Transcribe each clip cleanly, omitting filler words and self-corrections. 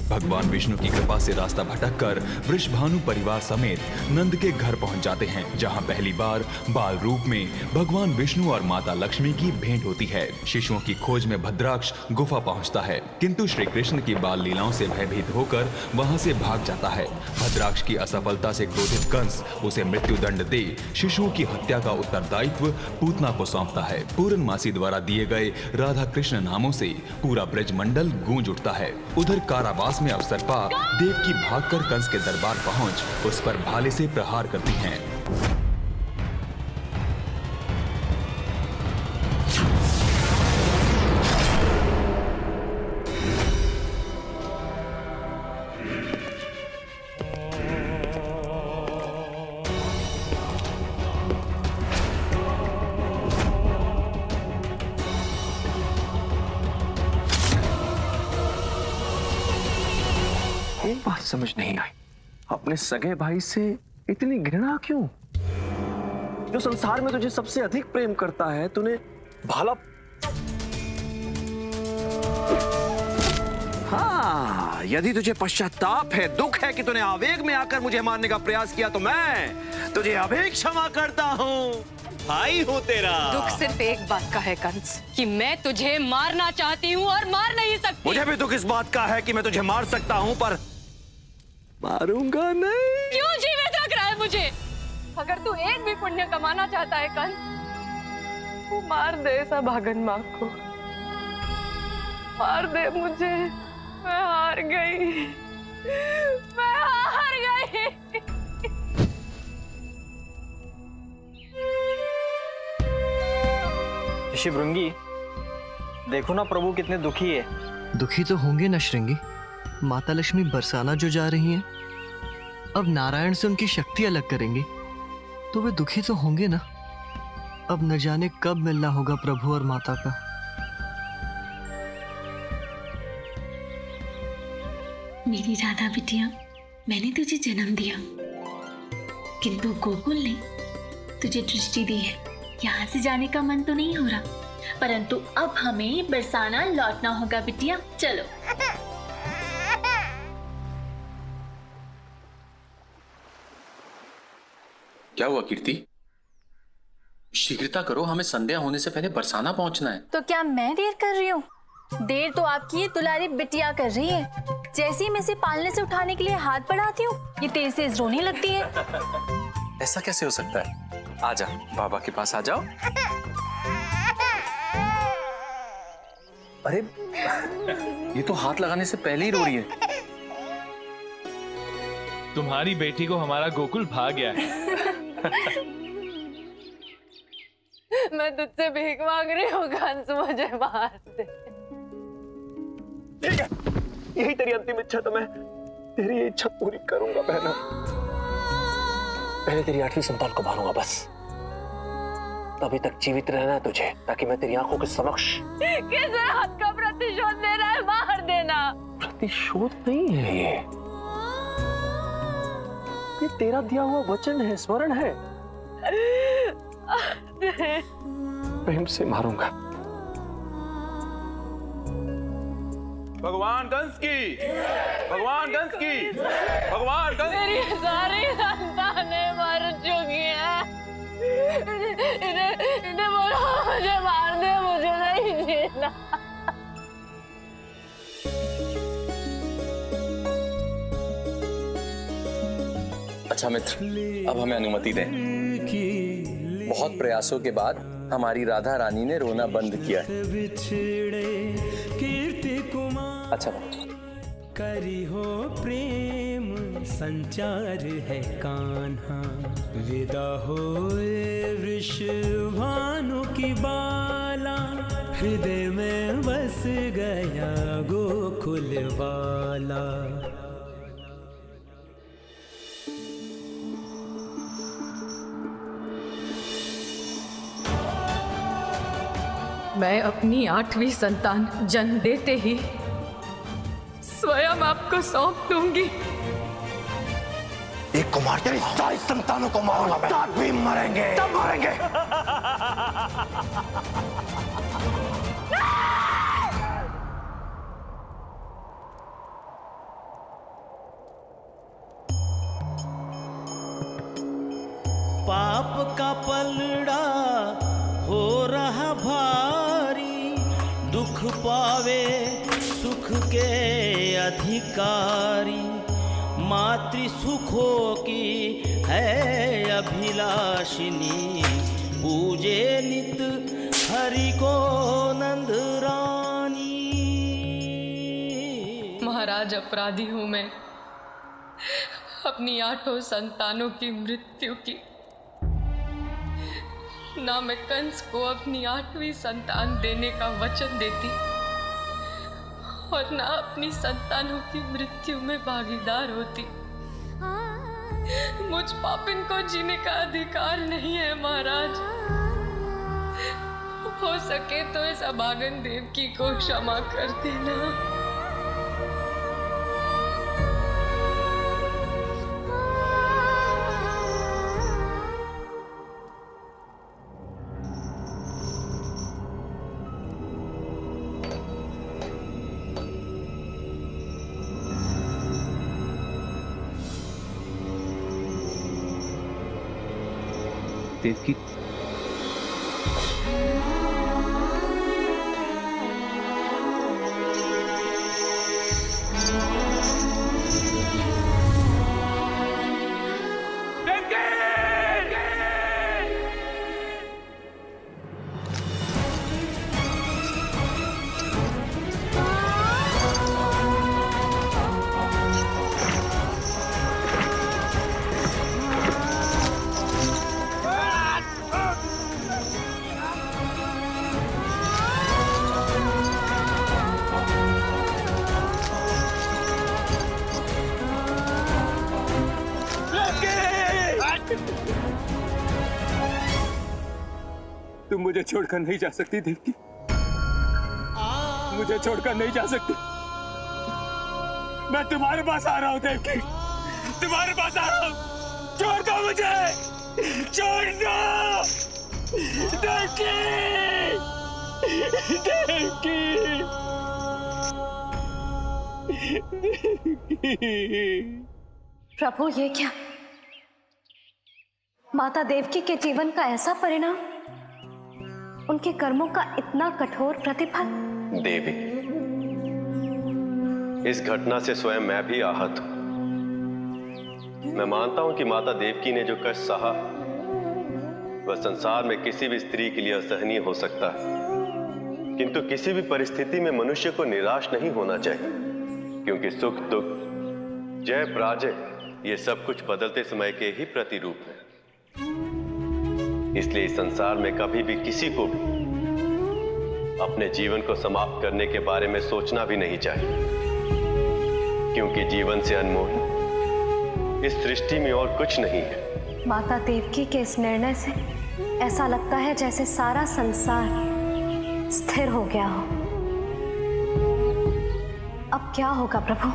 भगवान विष्णु की कृपा से रास्ता भटककर वृषभानु परिवार समेत नंद के घर पहुंच जाते हैं, जहां पहली बार बाल रूप में भगवान विष्णु और माता लक्ष्मी की भेंट होती है। शिशुओं की खोज में भद्राक्ष गुफा पहुंचता है, किंतु श्री कृष्ण की बाल लीलाओं से भयभीत होकर वहां से भाग जाता है। भद्राक्ष की असफलता से क्रोधित कंस उसे मृत्यु दंड दे शिशुओं की हत्या का उत्तरदायित्व पूतना को सौंपता है। पूर्णमासी द्वारा दिए गए राधा कृष्ण नामों से पूरा ब्रज मंडल गूंज उठता है। उधर कारावास में अवसरपा देवकी भागकर कंस के दरबार पहुंच उस पर भाले से प्रहार करती हैं। एक बात समझ नहीं आई, अपने सगे भाई से इतनी घृणा क्यों? जो संसार में तुझे सबसे अधिक प्रेम करता है, तूने भाला। हाँ, यदि तुझे पश्चाताप है, दुख है कि तूने आवेग में आकर मुझे मारने का प्रयास किया, तो मैं तुझे अभी क्षमा करता हूँ। भाई हूँ तेरा। दुख सिर्फ एक बात का है कंस, कि मैं तुझे मारना चाहती हूँ और मार नहीं सकती। मुझे भी दुख इस बात का है कि मैं तुझे मार सकता हूँ, पर मारूंगा नहीं। क्यों जीवित रख रहा है मुझे? अगर तू एक भी पुण्य कमाना चाहता है कंस, तू मार दे इस अभागन माँ को, मार दे मुझे। मैं हार गई, मैं हार गई। ऋषिभृंगी, देखो ना प्रभु कितने दुखी है। दुखी तो होंगे ना श्रृंगी, माता लक्ष्मी बरसाना जो जा रही हैं, अब नारायण से उनकी शक्ति अलग करेंगी, तो वे दुखी तो होंगे ना। अब न जाने कब मिलना होगा प्रभु और माता का। मेरी राधा बिटिया, मैंने तुझे जन्म दिया, किंतु गोकुल ने तुझे दृष्टि दी है। यहाँ से जाने का मन तो नहीं हो रहा, परंतु अब हमें बरसाना लौटना होगा बिटिया। चलो। क्या हुआ कीर्ति? शीघ्रता करो, हमें संध्या होने से पहले बरसाना पहुंचना है। तो क्या मैं देर कर रही हूँ? देर तो आपकी ये दुलारी बिटिया कर रही है। जैसे ही मैं इसे पालने से उठाने के लिए हाथ बढ़ाती हूँ, ये तेज से रोने लगती है। ऐसा कैसे हो सकता है? आजा, बाबा के पास आ जाओ। अरे, ये तो हाथ लगाने से पहले ही रो रही है। तुम्हारी बेटी को हमारा गोकुल भाग गया है। मैं तुझसे भीख मांग रही हूँ कंस, मुझे मार दे। ठीक है, यही तेरी अंतिम इच्छा, तो मैं तेरी इच्छा पूरी करूंगा बहना। पहले तेरी 8वीं संतान को मारूंगा बस, तभी तक जीवित रहना है तुझे, ताकि मैं तेरी आंखों के समक्ष। किस रात का प्रतिशोध ले रहा है? मार देना। प्रतिशोध नहीं है ये तेरा दिया हुआ वचन है, स्मरण है। प्रेम से मारूंगा। भगवान कंस की, भगवान कंस की, भगवान कंस। मेरी सारी संतानें मर चुकी हैं। इन्हें बोलो मुझे मार दे, मुझे नहीं जीना। अच्छा मित्र, अब हमें अनुमति दें। बहुत प्रयासों के बाद हमारी राधा रानी ने रोना बंद किया है। अच्छा करी हो प्रेम संचार है कान्हा, विदा होए वृषभानु की बाला, हृदय में बस गया गोकुल वाला। मैं अपनी 8वीं संतान जन्म देते ही स्वयं आपको सौंप दूंगी। एक को मार तेरी सारी संतानों को मारूंगा मैं। तब भी मरेंगे, तब मरेंगे। का पलड़ा हो रहा भारी, दुख पावे सुख के अधिकारी, मातृ सुखों की है अभिलाषिनी, पूजे नित हरि को नंद रानी। महाराज, अपराधी हूं मैं अपनी 8 संतानों की मृत्यु की। ना मैं कंस को अपनी 8वीं संतान देने का वचन देती और ना अपनी संतानों की मृत्यु में भागीदार होती। मुझ पापिन को जीने का अधिकार नहीं है महाराज। हो सके तो इस अभागन देवकी को क्षमा कर देना। देवकी, तुम मुझे छोड़कर नहीं जा सकती देवकी, मुझे छोड़कर नहीं जा सकती। मैं तुम्हारे पास आ रहा हूँ देवकी, तुम्हारे पास आ रहा हूँ। छोड़ दो मुझे, छोड़ दो देवकी, देवकी। प्रभु, ये क्या? माता देवकी के जीवन का ऐसा परिणाम, उनके कर्मों का इतना कठोर प्रतिफल। देवी, इस घटना से स्वयं मैं भी आहत हूं। मैं मानता हूं कि माता देवकी ने जो कष्ट सहा वह संसार में किसी भी स्त्री के लिए असहनीय हो सकता है, किंतु किसी भी परिस्थिति में मनुष्य को निराश नहीं होना चाहिए, क्योंकि सुख दुख, जय पराजय, ये सब कुछ बदलते समय के ही प्रतिरूप है। इसलिए इस संसार में कभी भी किसी को भी अपने जीवन को समाप्त करने के बारे में सोचना भी नहीं चाहिए, क्योंकि जीवन से अनमोल इस सृष्टि में और कुछ नहीं है। माता देवकी के इस निर्णय से ऐसा लगता है जैसे सारा संसार स्थिर हो गया हो। अब क्या होगा प्रभु?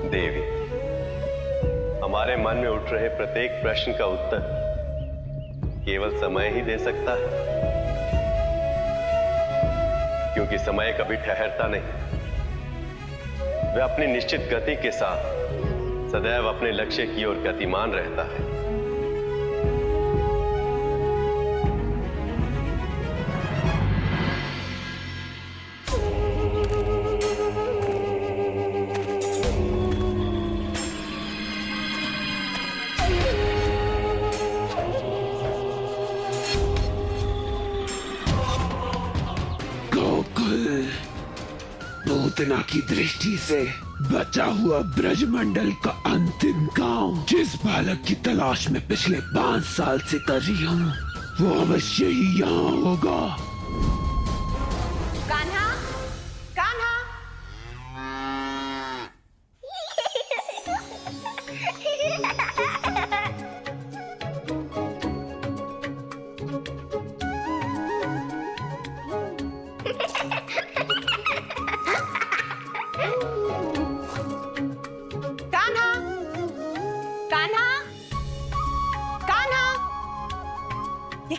देवी, हमारे मन में उठ रहे प्रत्येक प्रश्न का उत्तर केवल समय ही दे सकता है, क्योंकि समय कभी ठहरता नहीं। वह अपनी निश्चित गति के साथ सदैव अपने लक्ष्य की ओर गतिमान रहता है। पूतना की दृष्टि से बचा हुआ ब्रजमंडल का अंतिम गांव, जिस बालक की तलाश में पिछले 5 साल से कर रही हूँ, वो अवश्य ही यहाँ होगा। कान्हा, कान्हा।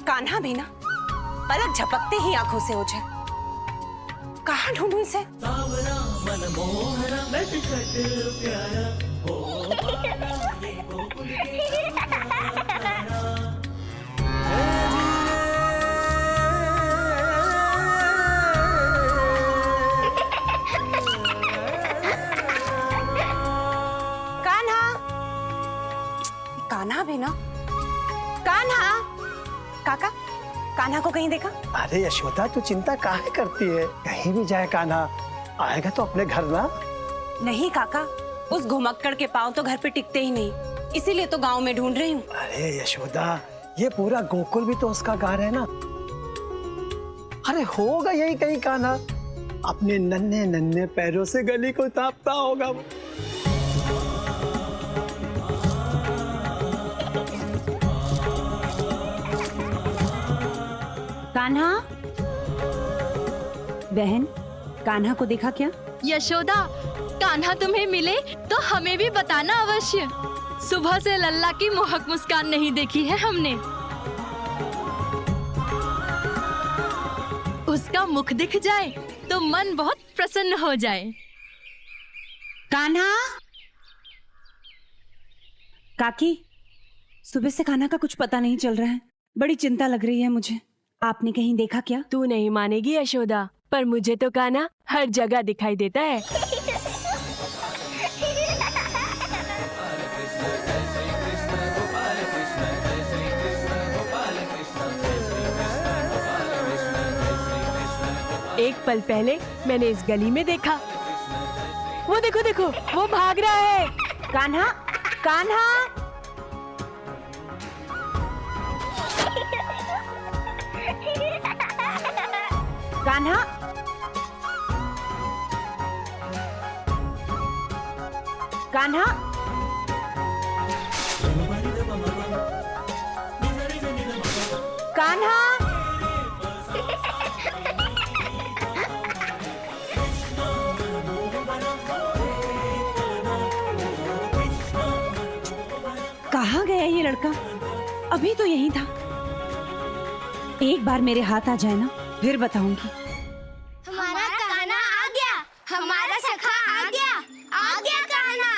कान्हा भी ना पलक झपकते ही आंखों से ओझल। कहाँ ढूंढूं इसे? है ना। कान्हा, काका, कान्हा को कहीं देखा? अरे यशोदा, तू चिंता काहे करती है? कहीं भी जाए कान्हा, आएगा तो अपने घर ना। नहीं काका, उस घुमक्कड़ के पाँव तो घर पे टिकते ही नहीं, इसीलिए तो गांव में ढूंढ रही हूँ। अरे यशोदा, ये पूरा गोकुल भी तो उसका घर है ना। अरे होगा यही कहीं कान्हा, अपने नन्हे नन्हे पैरों से गली को तापता होगा वो। कान्हा, बहन, कान्हा को देखा क्या? यशोदा, कान्हा तुम्हें मिले तो हमें भी बताना अवश्य। सुबह से लल्ला की मोहक मुस्कान नहीं देखी है हमने। उसका मुख दिख जाए तो मन बहुत प्रसन्न हो जाए। कान्हा, काकी, सुबह से कान्हा का कुछ पता नहीं चल रहा है, बड़ी चिंता लग रही है मुझे। आपने कहीं देखा क्या? तू नहीं मानेगी यशोदा, पर मुझे तो कान्हा हर जगह दिखाई देता है। एक पल पहले मैंने इस गली में देखा। वो देखो देखो, वो भाग रहा है। कान्हा, कान्हा, कान्हा, कान्हा, कान्हा, कहाँ गया ये लड़का? अभी तो यही था। एक बार मेरे हाथ आ जाए ना, फिर बताऊंगी। हमारा कान्हा आ गया, हमारा सखा आ गया कान्हा।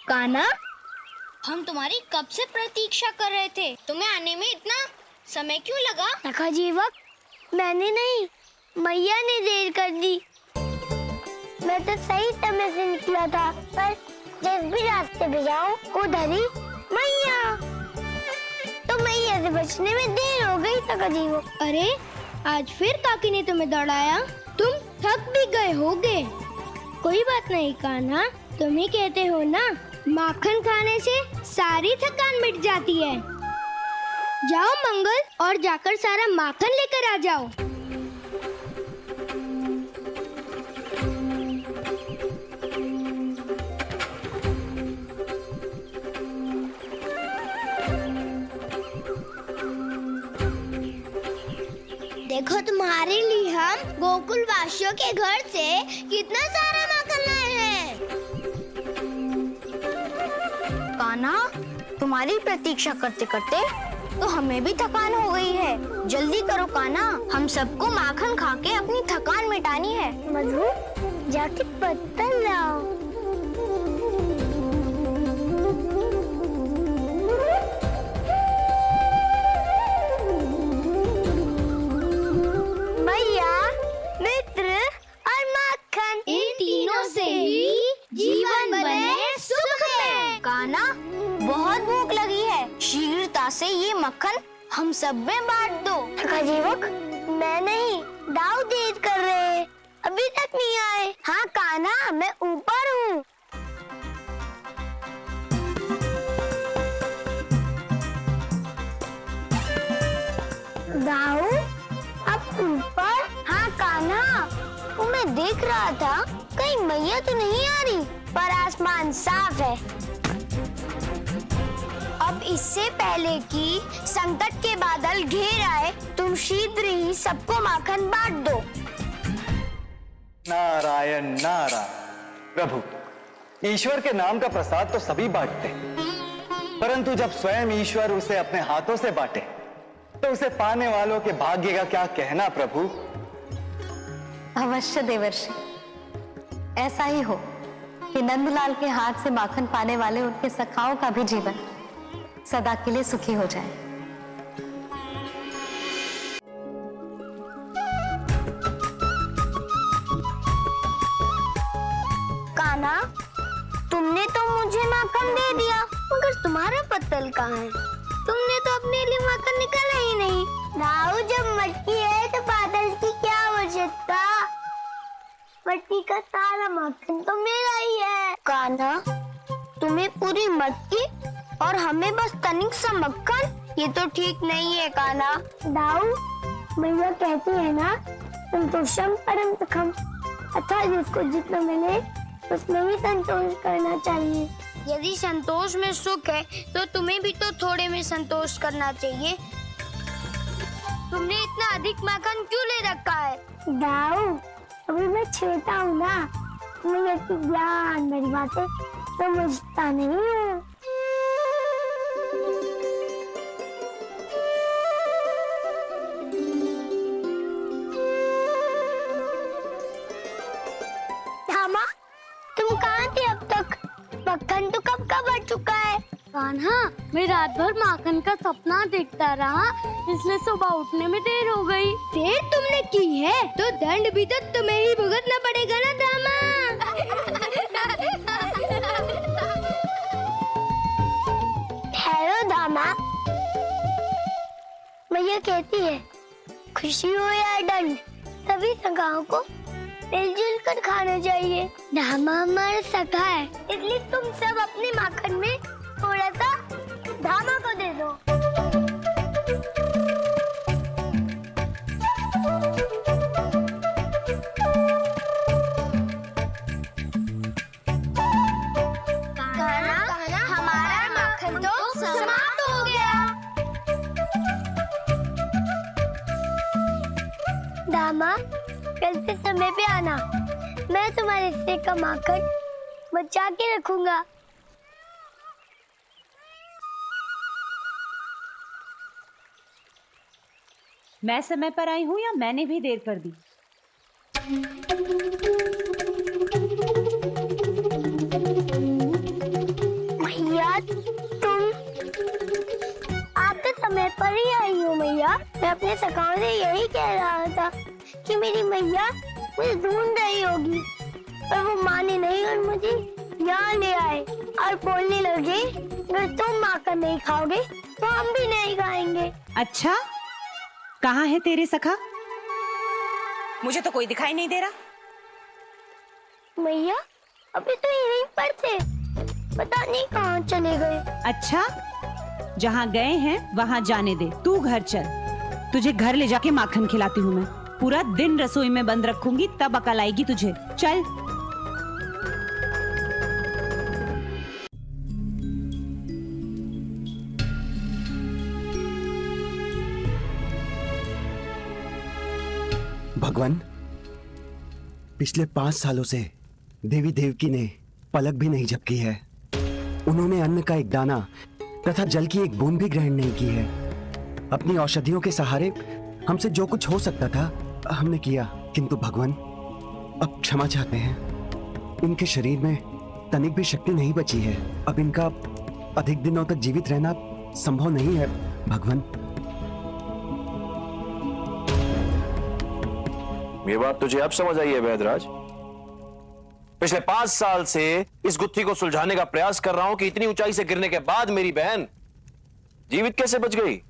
कान्हा, हम तुम्हारी कब से प्रतीक्षा कर रहे थे। तुम्हें आने में इतना समय क्यों लगा? सखा जीवक, मैंने नहीं, मैया ने देर कर दी। मैं तो सही समय से निकला था, पर जिस भी रास्ते पे जाऊं उधर ही मैया। तो मैया से बचने में देर हो गई सखा जीवक। अरे, आज फिर काकी ने तुम्हें दौड़ाया, तुम थक भी गए होगे। कोई बात नहीं कान्हा, तुम ही कहते हो ना, माखन खाने से सारी थकान मिट जाती है। जाओ मंगल, और जाकर सारा माखन लेकर आ जाओ। देखो, तुम्हारे लिए हम गोकुल वासियों के घर से कितना सारा माखन लाए हैं। कान्हा, तुम्हारी प्रतीक्षा करते करते तो हमें भी थकान हो गई है। जल्दी करो कान्हा, हम सबको माखन खा के अपनी थकान मिटानी है। मधु, जाके पत्थर लाओ। मैया, मित्र और माखन, इन तीनों से ही जीवन बने सुख में। कान्हा, बहुत भूख लगी है, शीघ्रता से ये मक्खन हम सब में बांट दो। सखा जीवक, मैं नहीं, दाऊ देर कर रहे हैं, अभी तक नहीं आए। हाँ कान्हा, मैं ऊपर हूँ। दाऊ, अब ऊपर? हाँ कान्हा, वो मैं देख रहा था, कहीं मैया तो नहीं आ रही, पर आसमान साफ है। अब इससे पहले कि संकट के बादल घेर आए, तुम शीघ्र ही सबको माखन बांट दो। नारायण नारायण। प्रभु, ईश्वर के नाम का प्रसाद तो सभी बांटते हैं, परंतु जब स्वयं ईश्वर उसे अपने हाथों से बांटे तो उसे पाने वालों के भाग्य का क्या कहना प्रभु। अवश्य देवर्षि, ऐसा ही हो कि नंदलाल के हाथ से माखन पाने वाले उनके सखाओं का भी जीवन सदा के लिए सुखी हो जाए। कान्हा, तुमने तो मुझे माखन दे दिया, मगर तुम्हारा पत्तल कहाँ है? तुमने तो अपने लिए माखन निकाला ही नहीं। दाऊ, जब मटकी है तो बादल की क्या आवश्यकता? मटकी का सारा माखन तो मेरा ही है। कान्हा, तुम्हें पूरी मटकी और हमें बस तनिक सा मक्खन, ये तो ठीक नहीं है कान्हा। दाऊ, मैया कहती है ना, संतोषम परम सुखम, अच्छा जिसको जितना मिले उसमें भी संतोष करना चाहिए। यदि संतोष में सुख है तो तुम्हें भी तो थोड़े में संतोष करना चाहिए। तुमने इतना अधिक माखन क्यों ले रखा है? दाऊ, अभी मैं छोटा हूँ ना, मैं इतनी ज्ञान मेरी बातें समझता नहीं हूँ। धामा, तुम कहाँ थे अब तक? मक्खन तो कब का बढ़ चुका है। कान्हा, मैं रात भर माखन का सपना देखता रहा, इसलिए सुबह उठने में देर हो गई। देर तुमने की है तो दंड भी तो तुम्हें ही भुगतना पड़ेगा ना दामा। ठहरो दामा, मैया कहती है खुशी हो या दंड, सभी सगाओं को मिलजुल कर खाना चाहिए। धामा हमारा सखा है, इसलिए तुम सब अपने माखन में थोड़ा सा धामा को दे दो। हमारा माखन तो समाप्त हो गया। दामा, कल से समय पे आना, मैं तुम्हारे हिस्से का माखन बचा के रखूंगा। मैं समय पर आई हूँ या मैंने भी देर कर दी? मैया, तुम आप तो समय पर ही आई हो मैया। मैं अपने सखाओं से यही कह रहा था कि मेरी मैया मुझे ढूंढ रही होगी, पर वो माने नहीं और मुझे यहाँ ले आए और बोलने लगे अगर तुम माखन नहीं खाओगे तो हम भी नहीं खाएंगे। अच्छा, कहाँ है तेरे सखा? मुझे तो कोई दिखाई नहीं दे रहा। मैया, अभी तो यहीं पर थे, पता नहीं कहाँ चले गए। अच्छा, जहाँ गए हैं वहाँ जाने दे, तू घर चल, तुझे घर ले जाके माखन खिलाती हूँ मैं। पूरा दिन रसोई में बंद रखूंगी, तब अकल आएगी तुझे। चल। भगवान, पिछले 5 सालों से देवी देवकी ने पलक भी नहीं झपकी है। उन्होंने अन्न का एक दाना तथा जल की एक बूंद भी ग्रहण नहीं की है। अपनी औषधियों के सहारे हमसे जो कुछ हो सकता था हमने किया, किंतु भगवान अब क्षमा चाहते हैं। इनके शरीर में तनिक भी शक्ति नहीं बची है। अब इनका अधिक दिनों तक जीवित रहना संभव नहीं है भगवान। ये बात तुझे अब समझ आई है वैदराज? पिछले 5 साल से इस गुत्थी को सुलझाने का प्रयास कर रहा हूं कि इतनी ऊंचाई से गिरने के बाद मेरी बहन जीवित कैसे बच गई।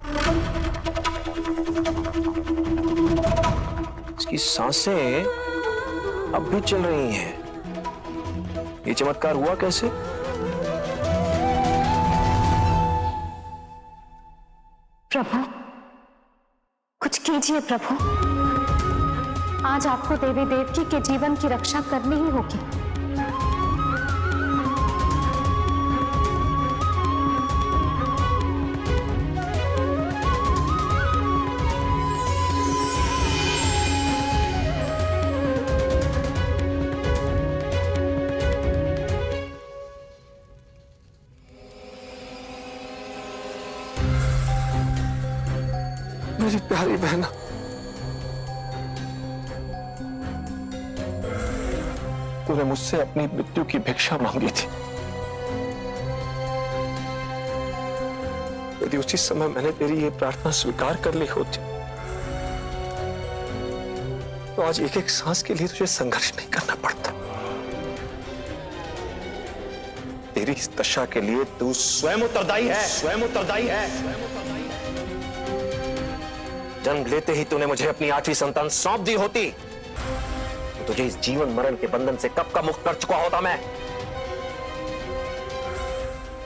इसकी सांसें अब भी चल रही हैं। ये चमत्कार हुआ कैसे? प्रभु, कुछ कीजिए प्रभु। आज आपको देवी देवकी के जीवन की रक्षा करनी ही होगी। मेरी प्यारी बहना, तूने मुझसे अपनी मृत्यु की भिक्षा मांगी थी। यदि उसी समय मैंने तेरी ये प्रार्थना स्वीकार कर ली होती तो आज एक एक सांस के लिए तुझे संघर्ष नहीं करना पड़ता। तेरी इस दशा के लिए तू स्वयं उत्तरदायी है, स्वयं उत्तरदायी है। जन्म लेते ही तूने मुझे अपनी 8वीं संतान सौंप दी होती तो तुझे इस जीवन मरण के बंधन से कब का मुक्त कर चुका होता मैं।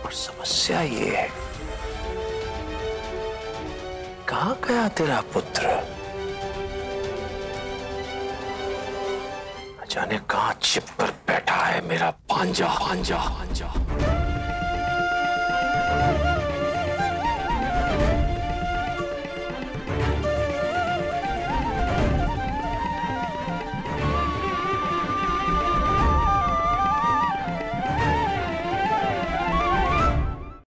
और समस्या ये है, कहां गया तेरा पुत्र? न जाने कहां छिप कर बैठा है मेरा भांजा।